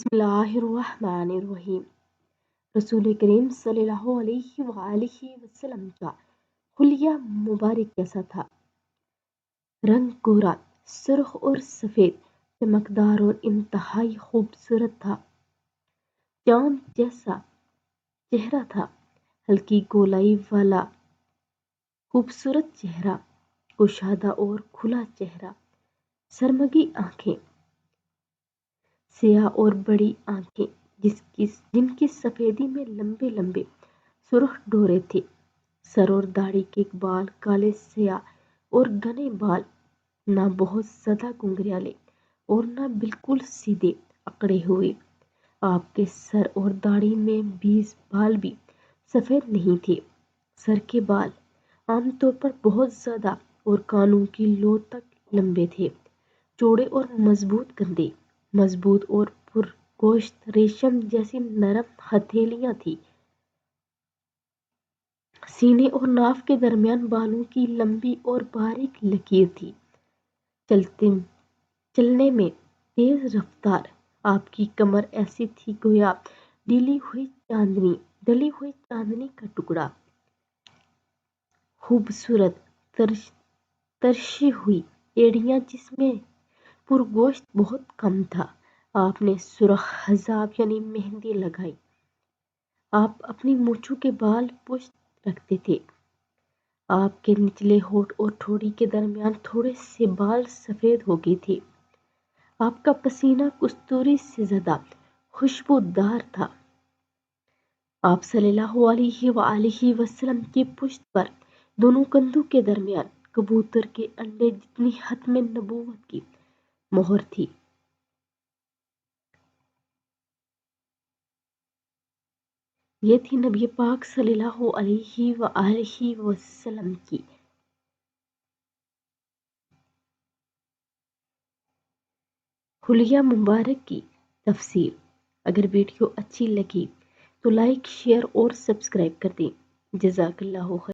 बिस्मिल्लाहिर्रहमानिर्रहीम। रसूल करीम सल्लल्लाहु अलैहि वसल्लम का हुलिया मुबारक कैसा था? रंग गोरा, सुर्ख और सफ़ेद, चमकदार और इंतहाई खूबसूरत था। चांद जैसा चेहरा था, हल्की गोलाई वाला खूबसूरत चेहरा, कुशादा और खुला चेहरा, सरमगी आंखें, स्याह और बड़ी आंखें जिनकी सफ़ेदी में लंबे लंबे सुर्ख डोरे थे। सर और दाढ़ी के बाल काले स्याह और घने बाल, ना बहुत ज़्यादा घुंघराले और ना बिल्कुल सीधे अकड़े हुए। आपके सर और दाढ़ी में बाल भी सफ़ेद नहीं थे। सर के बाल आमतौर पर बहुत ज़्यादा और कानों की लो तक लंबे थे। चौड़े और मजबूत कंधे, मजबूत और पुरगोश्त रेशम जैसी नरम हथेलियां थी। सीने और नाक के दरमियान बालों की लंबी और बारीक लकीर थी। चलने में तेज रफ्तार। आपकी कमर ऐसी थी गोया डली हुई चांदनी का टुकड़ा। खूबसूरत तरशी हुई एड़ियां जिसमें पुरगोश्त बहुत कम था। आपने सुर्ख हजाब यानी मेहंदी लगाई। आप अपनी मूंछों के बाल पुष्ट रखते थे। आपके निचले होंठ और ठोड़ी के दरमियान थोड़े से बाल सफ़ेद हो गए थे। आपका पसीना कस्तूरी से ज़्यादा खुशबूदार था। आप सल्लल्लाहु अलैहि वसल्लम की पुश्त पर दोनों कंधों के दरमियान कबूतर के अंडे जितनी खत्म नबूवत की मोहर थी। ये थी नबी पाक सल्लल्लाहु अलैहि वसल्लम की हुलिया मुबारक की तफसीर। अगर वीडियो अच्छी लगी तो लाइक, शेयर और सब्सक्राइब कर दें। जज़ाकल्लाहु खैर।